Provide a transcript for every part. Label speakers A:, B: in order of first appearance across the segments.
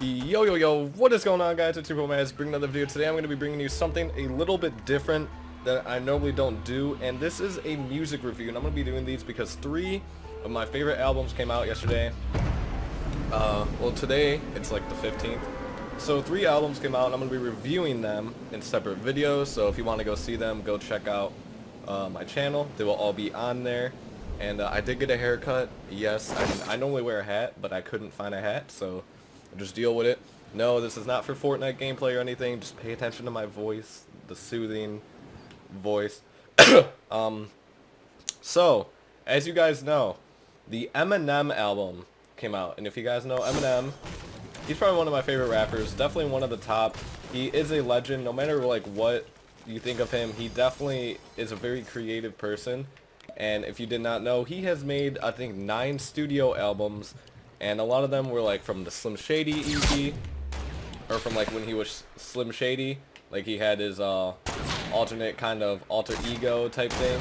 A: Yo, what is going on, guys? It's your Maz bringing another video. Today I'm going to be bringing you something a little bit different that I normally don't do, and this is a music review, and I'm going to be doing these because 3 of my favorite albums came out yesterday. Well, today it's like the 15th, so 3 albums came out, and I'm going to be reviewing them in separate videos, so if you want to go see them, go check out my channel. They will all be on there. And I did get a haircut. Yes, I normally wear a hat, but I couldn't find a hat, so just deal with it. No, this is not for Fortnite gameplay or anything. Just pay attention to my voice, the soothing voice. So, as you guys know, the Eminem album came out. And if you guys know Eminem, he's probably one of my favorite rappers. Definitely one of the top. He is a legend. No matter like what you think of him, he definitely is a very creative person. And if you did not know, he has made, I think, 9 studio albums, and a lot of them were like from the Slim Shady EP, or from like when he was Slim Shady, like he had his alternate kind of alter ego type thing.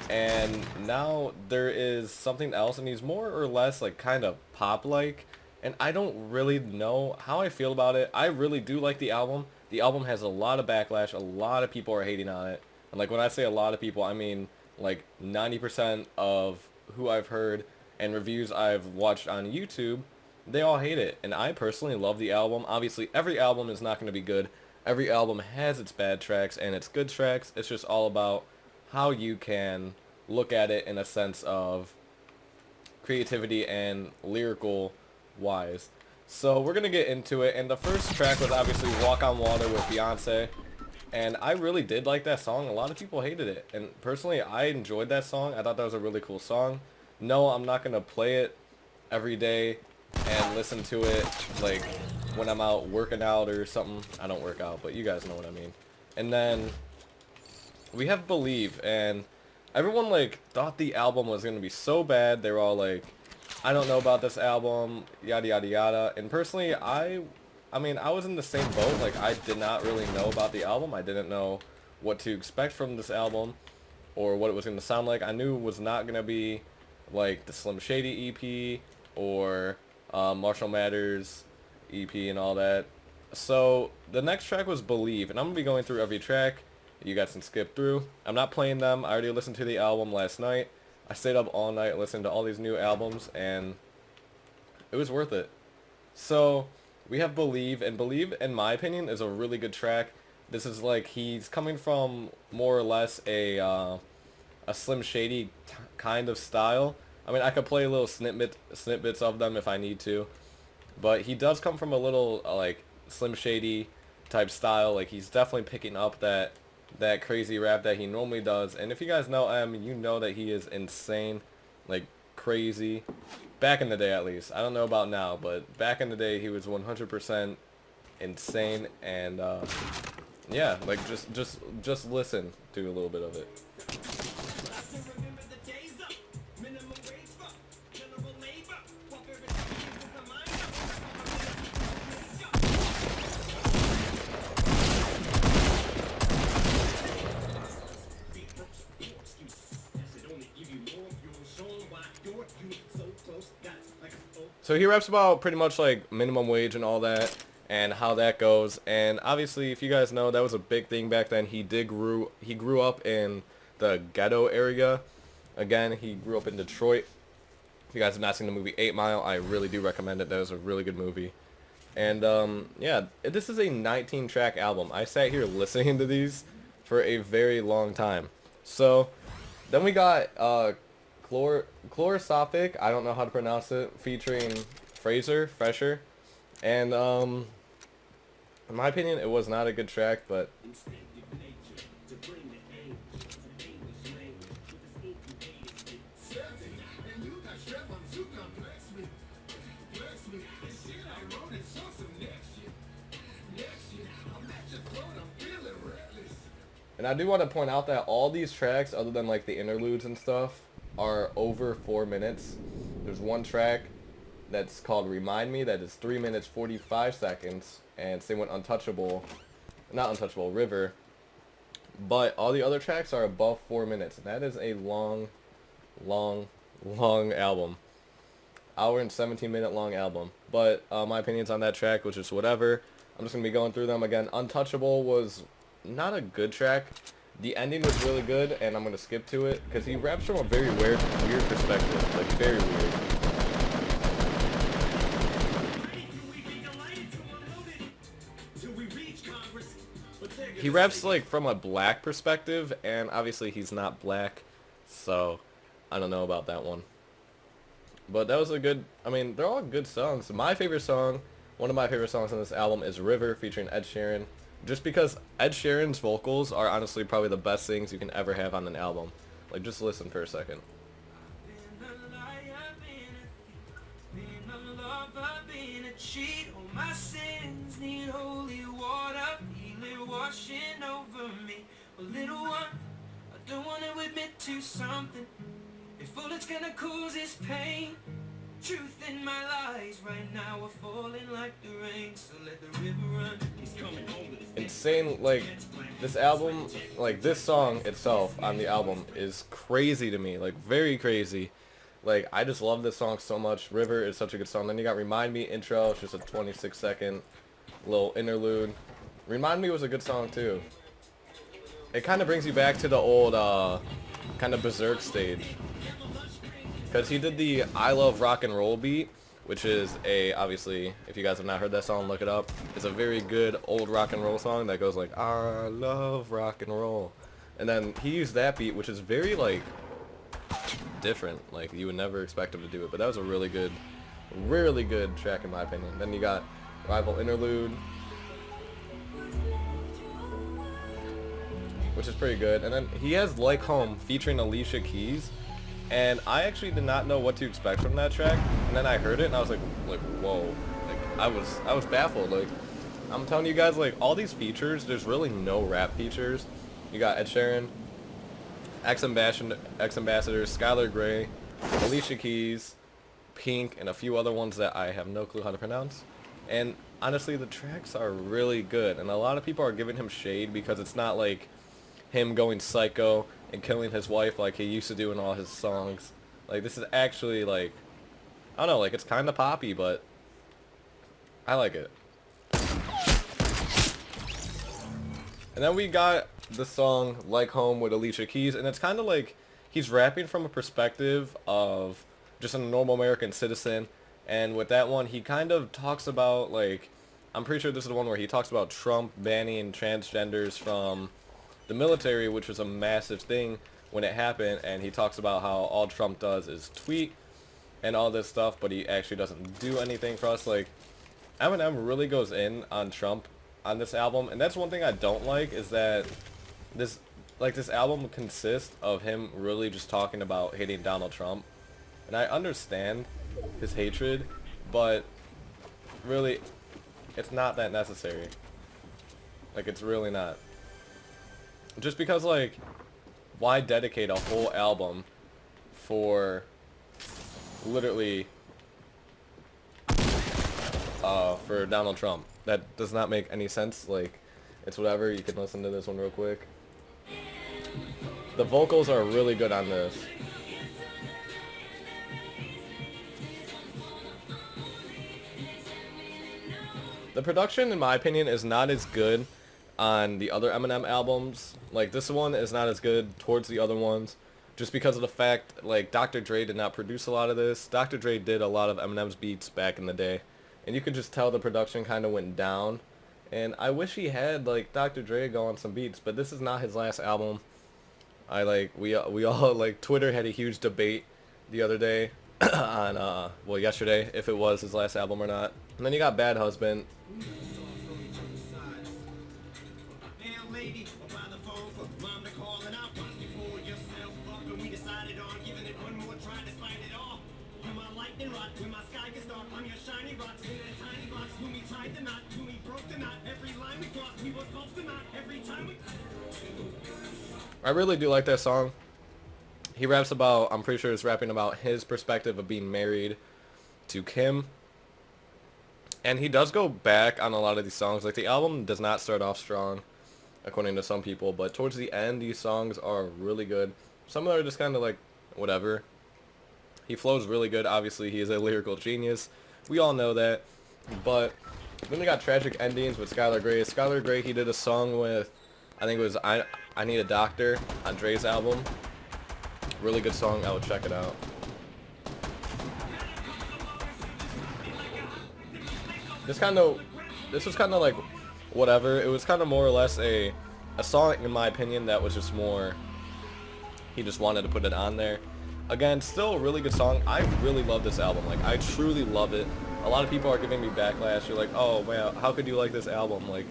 A: And now there is something else, and he's more or less like kind of pop-like, and I don't really know how I feel about it. I really do like the album. The album has a lot of backlash. A lot of people are hating on it, and like when I say a lot of people, I mean like 90% of who I've heard and reviews I've watched on YouTube, they all hate it. And I personally love the album. Obviously, every album is not going to be good. Every album has its bad tracks and its good tracks. It's just all about how you can look at it in a sense of creativity and lyrical wise. So we're going to get into it. And the first track was obviously Walk on Water with Beyonce. And I really did like that song. A lot of people hated it. And personally, I enjoyed that song. I thought that was a really cool song. No, I'm not going to play it every day and listen to it like when I'm out working out or something. I don't work out, but you guys know what I mean. And then we have Believe. And everyone like thought the album was going to be so bad. They were all like, I don't know about this album, yada yada yada. And personally, I mean, I was in the same boat. Like, I did not really know about the album. I didn't know what to expect from this album or what it was going to sound like. I knew it was not going to be like the Slim Shady EP or Marshall Mathers EP and all that. So the next track was Believe, and I'm going to be going through every track. You guys can skip through. I'm not playing them. I already listened to the album last night. I stayed up all night listening to all these new albums, and it was worth it. So we have Believe, and Believe, in my opinion, is a really good track. This is like he's coming from more or less a Slim Shady kind of style. I mean, I could play little snippets of them if I need to, but he does come from a little like Slim Shady type style. Like he's definitely picking up that crazy rap that he normally does. And if you guys know you know that he is insane, like crazy. Back in the day, at least. I don't know about now, but back in the day, he was 100% insane, and yeah, like just listen to a little bit of it. So he raps about pretty much like minimum wage and all that and how that goes. And obviously, if you guys know, that was a big thing back then. He grew up in the ghetto area. Again, he grew up in Detroit. If you guys have not seen the movie 8 Mile, I really do recommend it. That was a really good movie. And yeah, this is a 19-track album. I sat here listening to these for a very long time. So then we got Chlorosophic, I don't know how to pronounce it, featuring Fresher, and in my opinion, it was not a good track, but and I do want to point out that all these tracks, other than like the interludes and stuff, are over 4 minutes. There's one track that's called Remind Me that is 3 minutes 45 seconds, and same with not Untouchable, River. But all the other tracks are above 4 minutes, and that is a long album. hour and 17-minute long album. But my opinions on that track was just whatever. I'm just going to be going through them again. Untouchable was not a good track. The ending was really good, and I'm going to skip to it because he raps from a very weird perspective. Like, very weird. He raps like from a black perspective, and obviously he's not black, so I don't know about that one. But that was a good, I mean, they're all good songs. My favorite song, one of my favorite songs on this album is River featuring Ed Sheeran. Just because Ed Sheeran's vocals are honestly probably the best things you can ever have on an album. Like, just listen for a second.
B: Washing over me, a little one. I don't want to admit to something. If all it's gonna cause is pain, truth in my lies right now are falling like the rain. So let the river run. He's coming home with his insane.
A: Like, this album, like this song itself on the album is crazy to me. Like, very crazy. Like, I just love this song so much. River is such a good song. Then you got Remind Me intro. It's just a 26-second little interlude. Remind Me was a good song too. It kind of brings you back to the old kind of Berserk stage. Because he did the I Love Rock and Roll beat, which is obviously, if you guys have not heard that song, look it up. It's a very good old rock and roll song that goes like, I love rock and roll. And then he used that beat, which is very like, different. Like, you would never expect him to do it. But that was a really good track in my opinion. Then you got Rival Interlude, which is pretty good. And then he has Like Home featuring Alicia Keys, and I actually did not know what to expect from that track. And then I heard it and I was like whoa. Like, I was baffled. Like, I'm telling you guys, like, all these features, there's really no rap features. You got Ed Sheeran, X-Ambassador, Skylar Grey, Alicia Keys, Pink, and a few other ones that I have no clue how to pronounce. And honestly, the tracks are really good, and a lot of people are giving him shade because it's not like him going psycho and killing his wife like he used to do in all his songs. Like, this is actually, like, I don't know, like, it's kind of poppy, but I like it. And then we got the song Like Home with Alicia Keys, and it's kind of like he's rapping from a perspective of just a normal American citizen. And with that one, he kind of talks about, like, I'm pretty sure this is the one where he talks about Trump banning transgenders from the military, which was a massive thing when it happened, and he talks about how all Trump does is tweet and all this stuff, but he actually doesn't do anything for us. Like, Eminem really goes in on Trump on this album, and that's one thing I don't like, is that this album consists of him really just talking about hating Donald Trump, and I understand his hatred, but really, it's not that necessary. Like, it's really not. Just because, like, why dedicate a whole album for literally for Donald Trump? That does not make any sense. Like, it's whatever. You can listen to this one real quick. The vocals are really good on this. The production, in my opinion, is not as good on the other Eminem albums. Like, this one is not as good towards the other ones, just because of the fact, like, Dr. Dre did not produce a lot of this. Dr. Dre did a lot of Eminem's beats back in the day, and you could just tell the production kind of went down. And I wish he had, like, Dr. Dre go on some beats, but this is not his last album. We all, like, Twitter had a huge debate the other day on, well, yesterday, if it was his last album or not. And then you got Bad Husband. I really do like that song. He raps about, I'm pretty sure he's rapping about his perspective of being married to Kim. And he does go back on a lot of these songs. Like, the album does not start off strong, according to some people, but towards the end, these songs are really good. Some of them are just kind of like, whatever. He flows really good. Obviously, he is a lyrical genius. We all know that. But then we got Tragic Endings with Skylar Grey. Skylar Grey, he did a song with, I think it was I Need a Doctor on Dre's album. Really good song. I would check it out. This was kind of like whatever. It was kind of more or less a song, in my opinion, that was just more, he just wanted to put it on there. Again, still a really good song. I really love this album. Like, I truly love it. A lot of people are giving me backlash. You're like, oh man, how could you like this album? Like,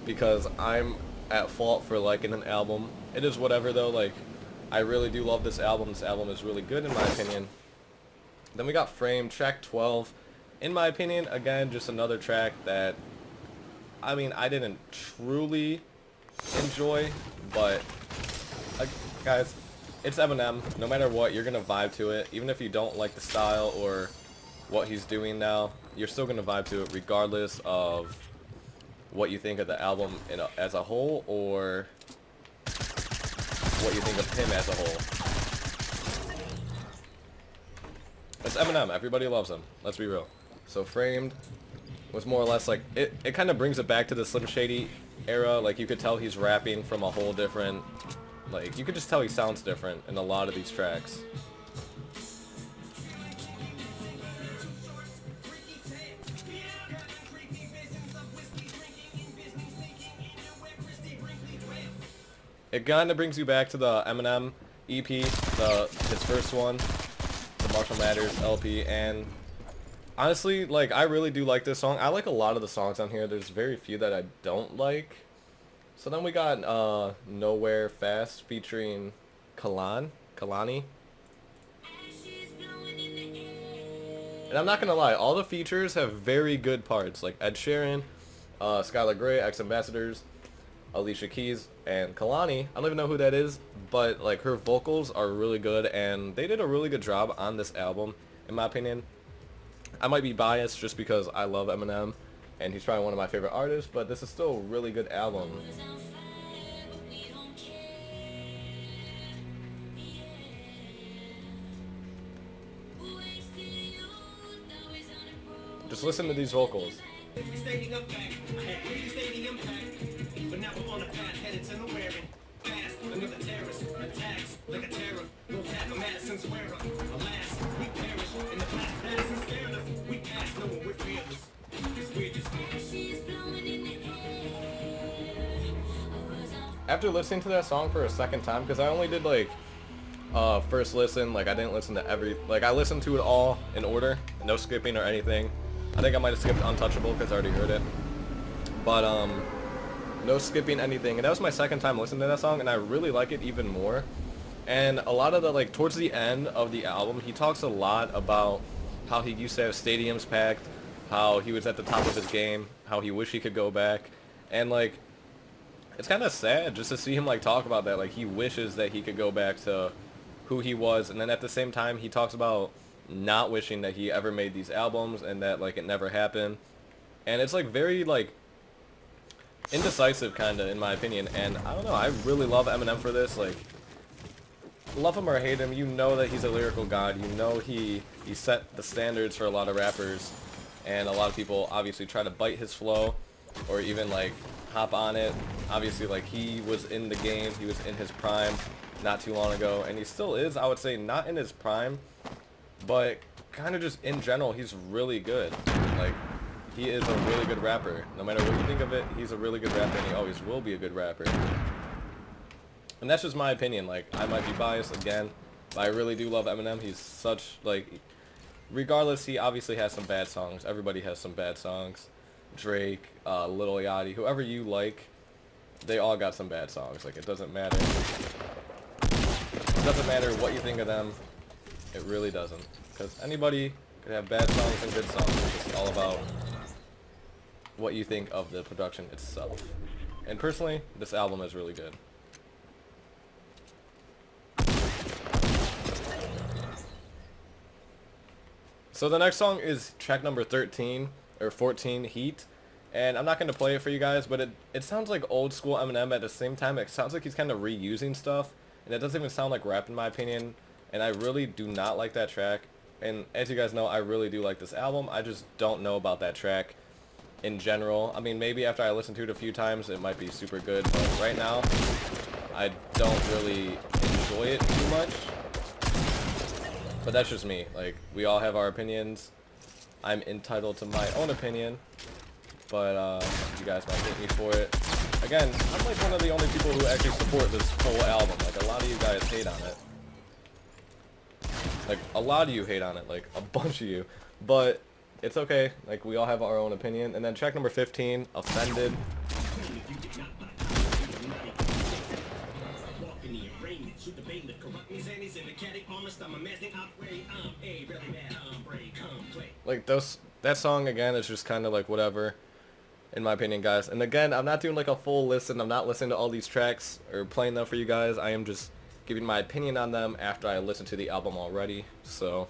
A: because I'm at fault for liking an album. It is whatever though. Like, I really do love this album. This album is really good in my opinion. Then we got Framed, track 12. In my opinion, again, just another track that, I mean, I didn't truly enjoy, but guys, it's Eminem. No matter what, you're gonna vibe to it. Even if you don't like the style or what he's doing now, you're still gonna vibe to it regardless of what you think of the album as a whole, or what you think of him as a whole. It's Eminem. Everybody loves him. Let's be real. So Framed was more or less like, it kind of brings it back to the Slim Shady era. Like, you could tell he's rapping from a whole different, like, you could just tell he sounds different in a lot of these tracks. It kind of brings you back to the Eminem EP, his first one, the Marshall Mathers LP, and honestly, like, I really do like this song. I like a lot of the songs on here. There's very few that I don't like. So then we got Nowhere Fast featuring Kalani. And I'm not gonna lie, all the features have very good parts, like Ed Sheeran, Skylar Grey, X Ambassadors, Alicia Keys, and Kalani. I don't even know who that is, but like, her vocals are really good, and they did a really good job on this album, in my opinion. I might be biased just because I love Eminem, and he's probably one of my favorite artists, but this is still a really good album. Just listen to these vocals. After listening to that song for a second time, because I only did like first listen, like I didn't listen to I listened to it all in order, no skipping or anything. I think I might have skipped Untouchable because I already heard it, but no skipping anything. And that was my second time listening to that song, and I really like it even more. And a lot of the, like, towards the end of the album, he talks a lot about how he used to have stadiums packed, how he was at the top of his game, how he wished he could go back, and like, it's kind of sad just to see him like talk about that. Like, he wishes that he could go back to who he was, and then at the same time he talks about not wishing that he ever made these albums and that like it never happened. And it's like very like indecisive kind of, in my opinion. And I don't know, I really love Eminem for this. Like, love him or hate him, you know that he's a lyrical god. You know he set the standards for a lot of rappers, and a lot of people obviously try to bite his flow or even like hop on it. Obviously, like, he was in the game, he was in his prime not too long ago, and he still is, I would say, not in his prime, but kind of just in general, he's really good. Like, he is a really good rapper. No matter what you think of it, he's a really good rapper, and he always will be a good rapper. And that's just my opinion. Like, I might be biased again, but I really do love Eminem. He's such, like, regardless, he obviously has some bad songs. Everybody has some bad songs. Drake, Lil Yachty, whoever you like, they all got some bad songs. Like, it doesn't matter. It doesn't matter what you think of them. It really doesn't. Because anybody could have bad songs and good songs. It's just all about what you think of the production itself. And personally, this album is really good. So the next song is track number 13, or 14, Heat. And I'm not going to play it for you guys, but it sounds like old school Eminem. At the same time, it sounds like he's kind of reusing stuff. And it doesn't even sound like rap, in my opinion. And I really do not like that track. and as you guys know, I really do like this album. I just don't know about that track in general. I mean, maybe after I listen to it a few times, it might be super good, but right now, I don't really enjoy it too much. But that's just me. Like, we all have our opinions. I'm entitled to my own opinion, but you guys might hate me for it. Again, I'm like one of the only people who actually support this full album. Like, a lot of you guys hate on it. Like, a lot of you hate on it, like, a bunch of you. But it's okay. Like, we all have our own opinion. And then track number 15, Offended. Like, that song, again, is just kind of like whatever, in my opinion, guys. And again, I'm not doing like a full listen. I'm not listening to all these tracks or playing them for you guys. I am just giving my opinion on them after I listen to the album already. So,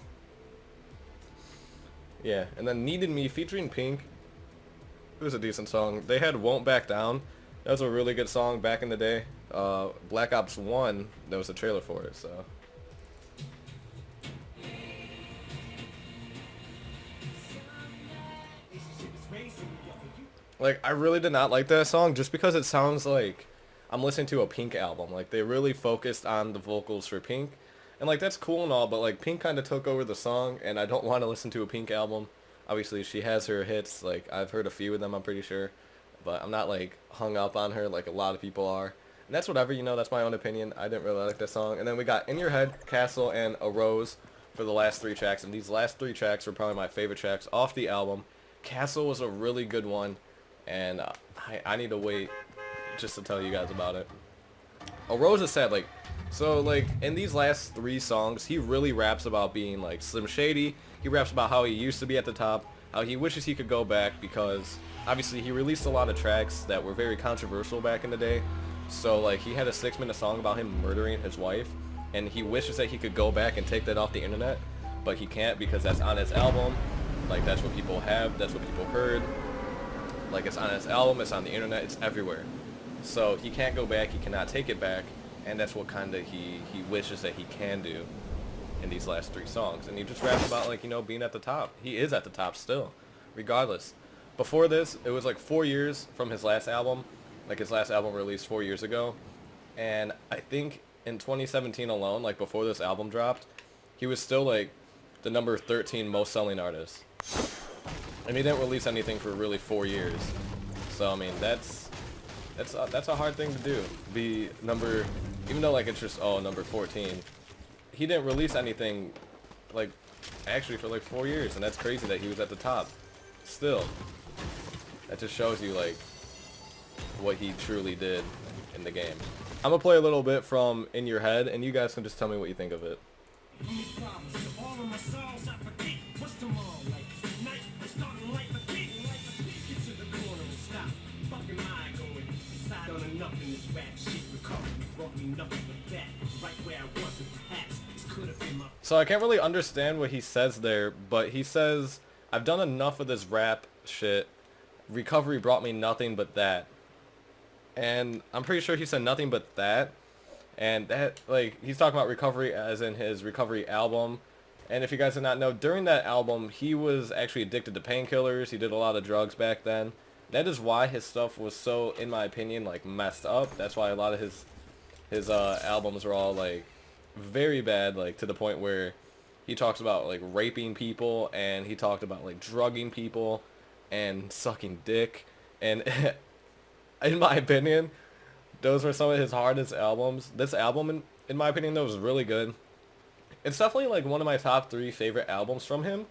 A: yeah. And then Needed Me featuring Pink. It was a decent song. They had Won't Back Down. That was a really good song back in the day. Black Ops 1, there was a trailer for it, so. Like, I really did not like that song just because it sounds like I'm listening to a Pink album. Like, they really focused on the vocals for Pink. And, like, that's cool and all, but, like, Pink kind of took over the song, and I don't want to listen to a Pink album. Obviously, she has her hits. Like, I've heard a few of them, I'm pretty sure. But I'm not, like, hung up on her like a lot of people are. And that's whatever, you know, that's my own opinion. I didn't really like that song. And then we got In Your Head, Castle, and A Rose for the last 3 tracks. And these last 3 tracks were probably my favorite tracks off the album. Castle was a really good one. And I need to wait just to tell you guys about it. A Rose is sad, like, so, like, in these last 3 songs, he really raps about being, like, Slim Shady. He raps about how he used to be at the top, how he wishes he could go back because, obviously, he released a lot of tracks that were very controversial back in the day. So, like, he had a 6-minute song about him murdering his wife, and he wishes that he could go back and take that off the internet, but he can't because that's on his album. Like, that's what people have, that's what people heard. Like, it's on his album, it's on the internet, it's everywhere. So he can't go back, he cannot take it back, and that's what kind of he wishes that he can do in these last 3 songs. And he just raps about, like, you know, being at the top. He is at the top still, regardless. Before this, it was like 4 years from his last album. Like, his last album released 4 years ago. And I think in 2017 alone, like, before this album dropped, he was still, like, the number 13 most selling artist. And he didn't release anything for really 4 years. So, I mean, that's a hard thing to do. Be number, even though, like, it's just, oh, number 14. He didn't release anything, like, actually for, like, 4 years. And that's crazy that he was at the top. Still. That just shows you, like, what he truly did in the game. I'm gonna play a little bit from In Your Head, and you guys can just tell me what you think of it. So I can't really understand what he says there, but he says, I've done enough of this rap shit. Recovery brought me nothing but that. And I'm pretty sure he said nothing but that. And that, like, he's talking about Recovery as in his Recovery album. And if you guys did not know, during that album, he was actually addicted to painkillers. He did a lot of drugs back then. That is why his stuff was so, in my opinion, like, messed up. That's why a lot of his albums were all, like, very bad, like, to the point where he talks about, like, raping people, and he talked about, like, drugging people and sucking dick. And in my opinion, those were some of his hardest albums. This album, in my opinion, though, was really good. It's definitely, like, one of my top 3 favorite albums from him.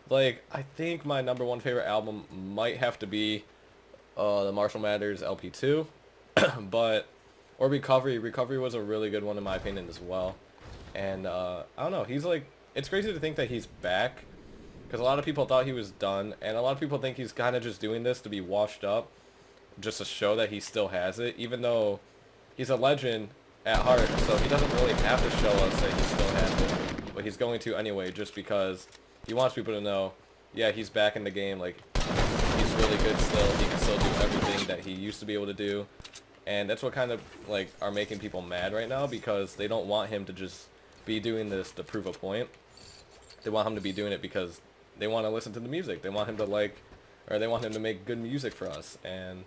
A: Like, I think my number 1 favorite album might have to be the Marshall Mathers LP2. But, or Recovery. Recovery was a really good one in my opinion as well. And, I don't know, he's, like, it's crazy to think that he's back. Because a lot of people thought he was done. And a lot of people think he's kind of just doing this to be washed up. Just to show that he still has it. Even though he's a legend at heart. So he doesn't really have to show us that he still has it. But he's going to anyway, just because he wants people to know, yeah, he's back in the game. Like, he's really good still. He can still do everything that he used to be able to do. And that's what kind of, like, are making people mad right now. Because they don't want him to just be doing this to prove a point. They want him to be doing it because they want to listen to the music. They want him to like, or they want him to make good music for us. And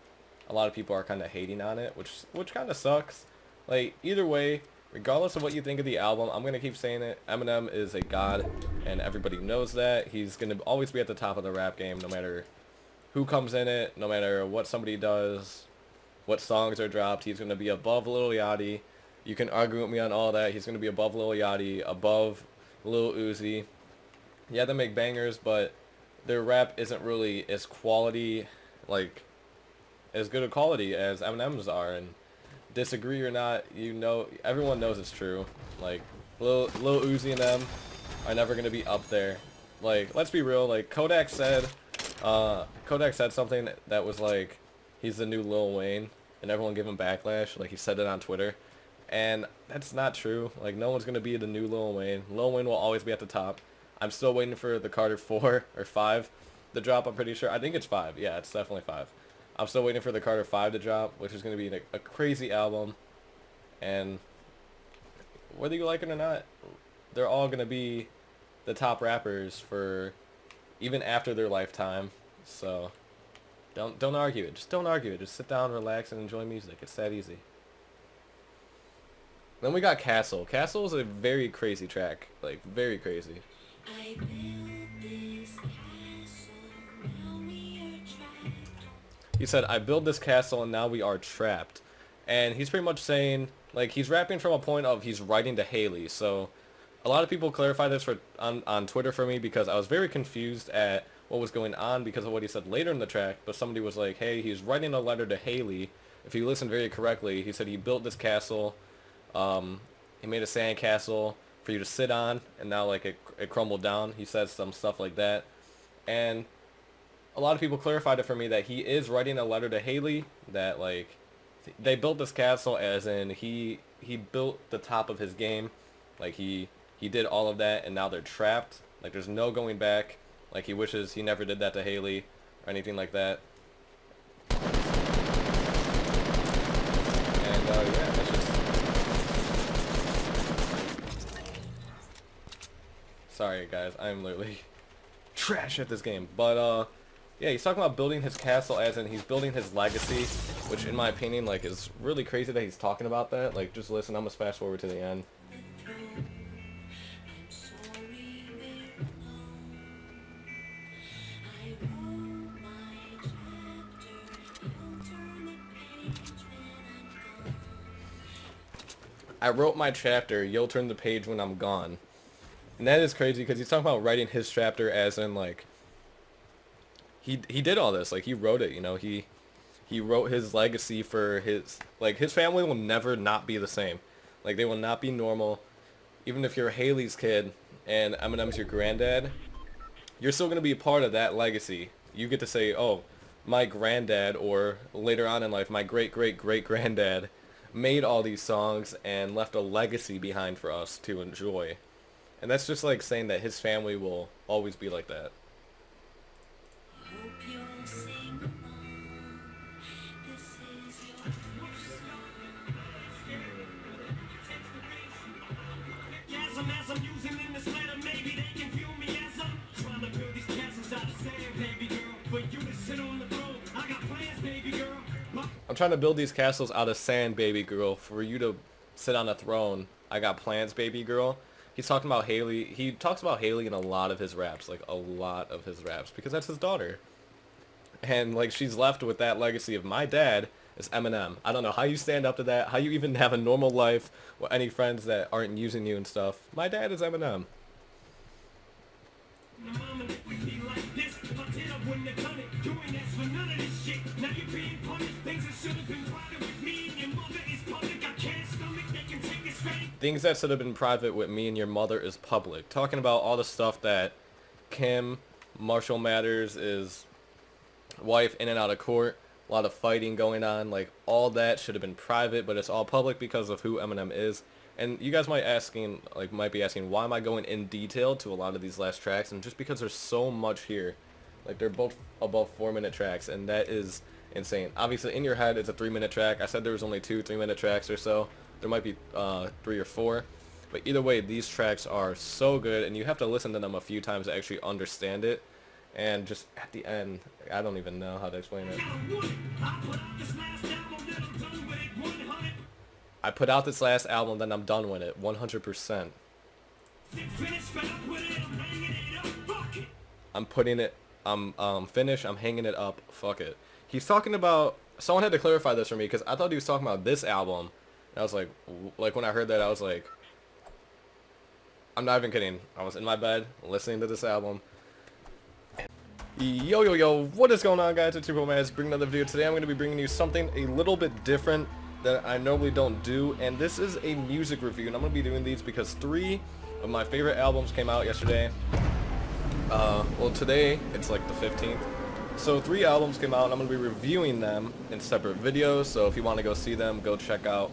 A: a lot of people are kind of hating on it, which kind of sucks. Like, either way, regardless of what you think of the album, I'm going to keep saying it. Eminem is a god, and everybody knows that. He's going to always be at the top of the rap game, no matter who comes in it, no matter what somebody does, what songs are dropped. He's going to be above Lil Yachty. You can argue with me on all that. He's going to be above Lil Yachty, above Lil Uzi. Yeah, they make bangers, but their rap isn't really as quality, like, as good a quality as Eminem's are. And disagree or not, you know, everyone knows it's true. Like, Lil Uzi and them are never going to be up there. Like, let's be real, like, Kodak said something that was like, he's the new Lil Wayne, and everyone gave him backlash. Like, he said it on Twitter, and that's not true. Like, no one's going to be the new Lil Wayne. Lil Wayne will always be at the top. I'm still waiting for the Carter 4 or 5 to drop, I'm pretty sure. I think it's 5. Yeah, it's definitely 5. I'm still waiting for the Carter 5 to drop, which is going to be a crazy album. And whether you like it or not, they're all going to be the top rappers for even after their lifetime. So don't argue it. Just don't argue it. Just sit down, relax, and enjoy music. It's that easy. Then we got Castle. Castle is a very crazy track. Like, very crazy. I built this castle, now we are trapped. He said, I built this castle and now we are trapped. And he's pretty much saying, like, he's rapping from a point of he's writing to Haley. So a lot of people clarify this on Twitter for me, because I was very confused at what was going on because of what he said later in the track. But somebody was like, hey, he's writing a letter to Haley. If you listen very correctly, he said he built this castle. He made a sand castle for you to sit on, and now, like, it crumbled down. He says some stuff like that. And a lot of people clarified it for me that he is writing a letter to Haley, that, like, they built this castle as in he built the top of his game. Like, he did all of that, and now they're trapped. Like, there's no going back. Like, he wishes he never did that to Haley or anything like that. And, yeah, that's just... Sorry, guys. I'm literally trash at this game. But, yeah, he's talking about building his castle as in he's building his legacy, which, in my opinion, like, is really crazy that he's talking about that. Like, just listen. I'm gonna fast forward to the end. I wrote my chapter, you'll turn the page when I'm gone. And that is crazy because he's talking about writing his chapter as in, like, he did all this. Like, he wrote it, you know. He wrote his legacy for his, like, his family will never not be the same. Like, they will not be normal. Even if you're Haley's kid and Eminem's your granddad, you're still going to be a part of that legacy. You get to say, oh, my granddad, or later on in life, my great-great-great-granddad made all these songs and left a legacy behind for us to enjoy. And that's just like saying that his family will always be like that. I'm trying to build these castles out of sand, baby girl, for you to sit on a throne. I got plans, baby girl. He's talking about Haley. He talks about Haley in a lot of his raps, like a lot of his raps, because that's his daughter. And, like, she's left with that legacy of my dad is Eminem. I don't know how you stand up to that, how you even have a normal life with any friends that aren't using you and stuff. My dad is Eminem. Things that should have been private with me and your mother is public. Talking about all the stuff that Kim, Marshall Mathers, is wife in and out of court. A lot of fighting going on. Like, all that should have been private, but it's all public because of who Eminem is. And you guys might be asking, why am I going in detail to a lot of these last tracks? And just because there's so much here. Like, they're both above 4-minute tracks, and that is insane. Obviously, in your head, it's a 3-minute track. I said there was only 2 3-minute tracks or so. There might be 3 or 4. But either way, these tracks are so good, and you have to listen to them a few times to actually understand it. And just at the end, I don't even know how to explain it. I put out this last album, then I'm done with it, 100%. I'm putting it, I'm finished, I'm hanging it up, fuck it. He's talking about, someone had to clarify this for me, because I thought he was talking about this album. And I was like when I heard that, I was like, I'm not even kidding. I was in my bed, listening to this album. Yo, what is going on, guys? It's your boy Maz, bringing another video. Today I'm going to be bringing you something a little bit different that I normally don't do, and this is a music review, and I'm going to be doing these because 3 of my favorite albums came out yesterday. Well, today, it's like the 15th. So 3 albums came out, and I'm going to be reviewing them in separate videos, so if you want to go see them, go check out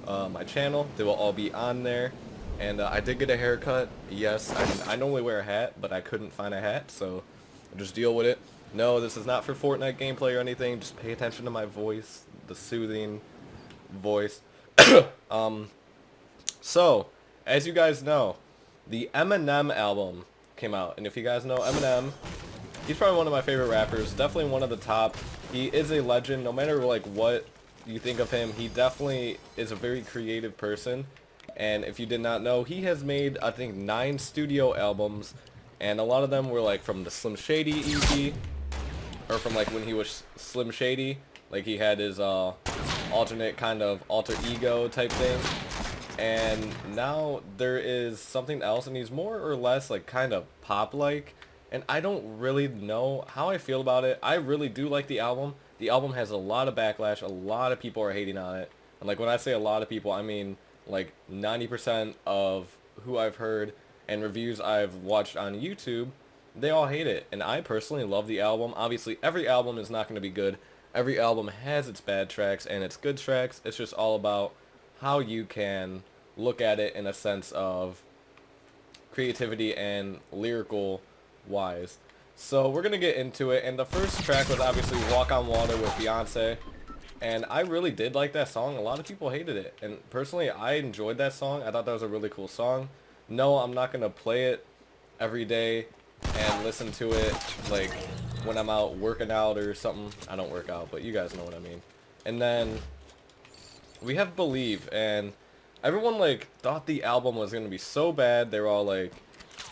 A: my channel. They will all be on there. And I did get a haircut. Yes, I normally wear a hat, but I couldn't find a hat, so just deal with it. No, this is not for Fortnite gameplay or anything. Just pay attention to my voice, the soothing voice. So, as you guys know, the Eminem album came out. And if you guys know Eminem, he's probably one of my favorite rappers. Definitely one of the top. He is a legend. No matter like what you think of him, he definitely is a very creative person. And if you did not know, he has made, I think, 9 studio albums, and a lot of them were like from the Slim Shady EP, or from like when he was Slim Shady, like he had his alternate kind of alter ego type thing. And now there is something else, and he's more or less like kind of pop-like, and I don't really know how I feel about it. I really do like the album. The album has a lot of backlash. A lot of people are hating on it, and like when I say a lot of people, I mean like 90% of who I've heard and reviews I've watched on YouTube, they all hate it. And I personally love the album. Obviously, every album is not going to be good. Every album has its bad tracks and its good tracks. It's just all about how you can look at it in a sense of creativity and lyrical wise. So we're going to get into it. And the first track was obviously Walk on Water with Beyonce. And I really did like that song. A lot of people hated it. And personally, I enjoyed that song. I thought that was a really cool song. No, I'm not going to play it every day and listen to it like when I'm out working out or something. I don't work out, but you guys know what I mean. And then we have Believe. And everyone like thought the album was going to be so bad. They were all like,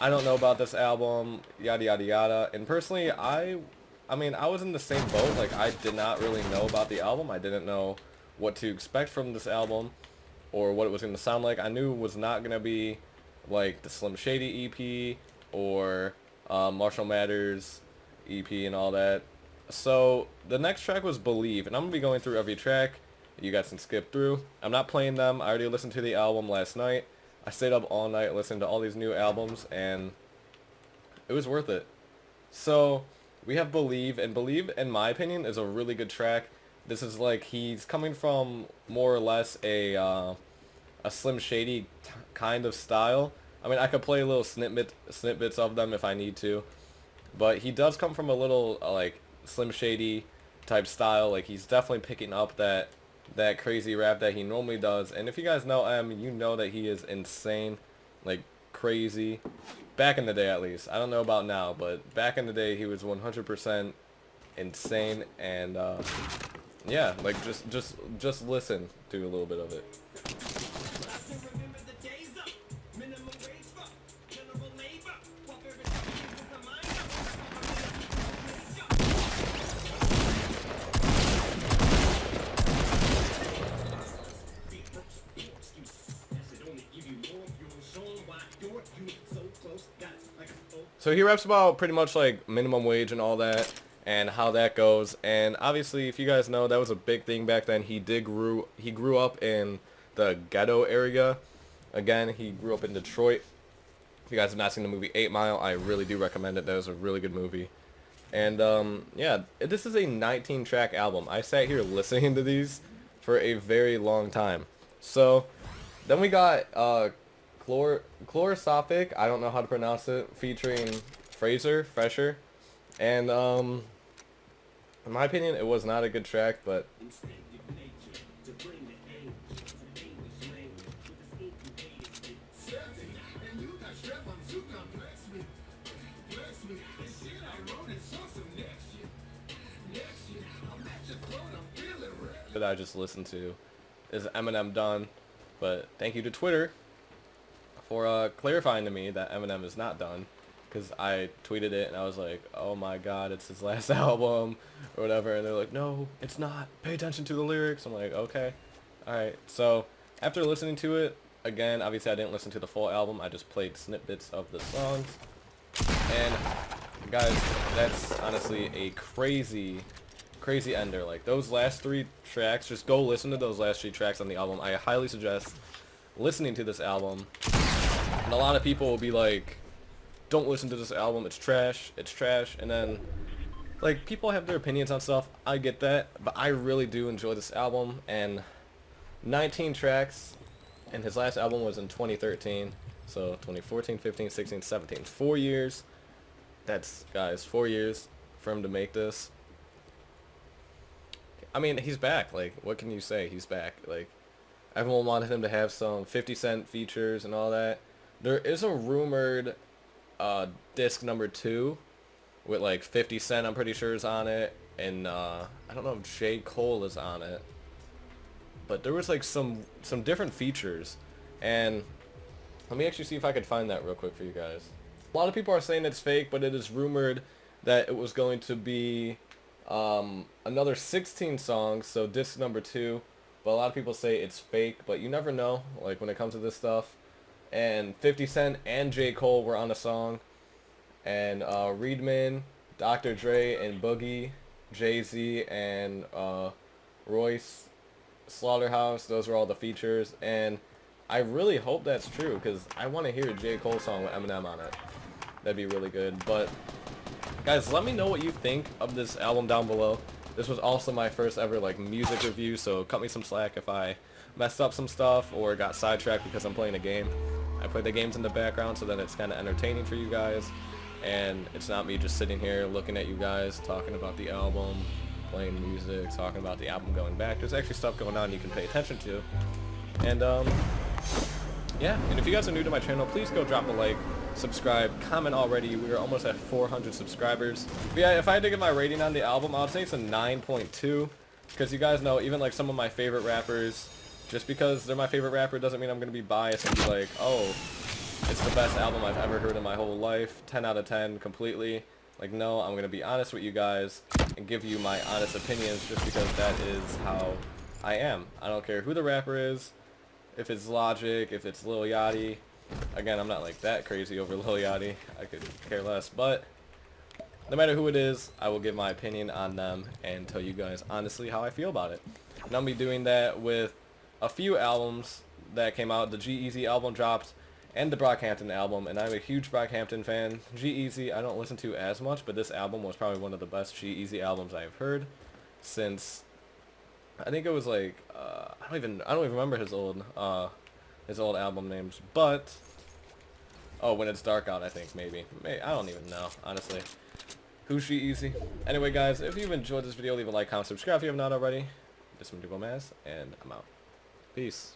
A: I don't know about this album, yada yada yada. And personally, I mean, I was in the same boat. Like, I did not really know about the album. I didn't know what to expect from this album or what it was going to sound like. I knew it was not going to be like the Slim Shady EP or Marshall Mathers EP and all that. So the next track was Believe, and I'm going to be going through every track. You guys can skip through. I'm not playing them. I already listened to the album last night. I stayed up all night listening to all these new albums, and it was worth it. So we have Believe, and Believe, in my opinion, is a really good track. This is like, he's coming from more or less a Slim Shady kind of style. I mean, I could play little snippets of them if I need to, but he does come from a little like Slim Shady type style. Like, he's definitely picking up that crazy rap that he normally does. And if you guys know M, you know that he is insane, like crazy. Back in the day, at least. I don't know about now, but back in the day, he was 100% insane. And yeah, like just listen to a little bit of it. So he raps about pretty much like minimum wage and all that, and how that goes. And obviously, if you guys know, that was a big thing back then. He grew up in the ghetto area. Again, he grew up in Detroit. If you guys have not seen the movie 8 Mile, I really do recommend it. That was a really good movie. And yeah, this is a 19-track album. I sat here listening to these for a very long time. So then we got Chlorosophic, I don't know how to pronounce it, featuring Fresher. And in my opinion, it was not a good track, but that I just listened to. Is Eminem done? But thank you to Twitter for clarifying to me that Eminem is not done, because I tweeted it and I was like, oh my god, it's his last album or whatever, and they're like, no, it's not, pay attention to the lyrics. I'm like, okay, alright. So after listening to it again, obviously I didn't listen to the full album, I just played snippets of the songs, and guys, that's honestly a crazy ender. Like, those last 3 tracks, just go listen to those last 3 tracks on the album. I highly suggest listening to this album. And a lot of people will be like, don't listen to this album, it's trash, and then, like, people have their opinions on stuff, I get that, but I really do enjoy this album, and 19 tracks, and his last album was in 2013, so 2014, 15, 16, 17, 4 years. That's, guys, 4 years for him to make this. I mean, he's back. Like, what can you say? He's back. Like, everyone wanted him to have some 50 Cent features and all that. There is a rumored disc number 2 with, like, 50 Cent, I'm pretty sure, is on it. And I don't know if J. Cole is on it. But there was, like, some different features. And let me actually see if I could find that real quick for you guys. A lot of people are saying it's fake, but it is rumored that it was going to be another 16 songs, so disc number 2. But a lot of people say it's fake, but you never know, like, when it comes to this stuff. And 50 Cent and J. Cole were on a song. And Reedman, Dr. Dre, and Boogie, Jay-Z, and Royce, Slaughterhouse, those were all the features. And I really hope that's true, because I want to hear a J. Cole song with Eminem on it. That'd be really good. But guys, let me know what you think of this album down below. This was also my first ever, like, music review, so cut me some slack if I messed up some stuff or got sidetracked because I'm playing a game. I play the games in the background so that it's kind of entertaining for you guys, and it's not me just sitting here looking at you guys talking about the album, playing music, talking about the album going back. There's actually stuff going on you can pay attention to. And yeah, and if you guys are new to my channel, please go drop a like, subscribe, comment already. We're almost at 400 subscribers. But yeah, if I had to give my rating on the album, I would say it's a 9.2, because you guys know, even like some of my favorite rappers, just because they're my favorite rapper doesn't mean I'm going to be biased and be like, oh, it's the best album I've ever heard in my whole life, 10 out of 10 completely. Like, no, I'm going to be honest with you guys and give you my honest opinions, just because that is how I am. I don't care who the rapper is, if it's Logic, if it's Lil Yachty. Again, I'm not like that crazy over Lil Yachty, I could care less, but no matter who it is, I will give my opinion on them and tell you guys honestly how I feel about it. And I'll be doing that with a few albums that came out. The G-Eazy album dropped, and the Brockhampton album, and I'm a huge Brockhampton fan. G-Eazy I don't listen to as much, but this album was probably one of the best G-Eazy albums I've heard since, I think it was like, I don't even remember his old album names, but oh, When It's Dark Out, I think, maybe I don't even know, honestly. Who's G-Eazy? Anyway, guys, if you've enjoyed this video, leave a like, comment, subscribe if you have not already. This is Gomez, and I'm out. Peace.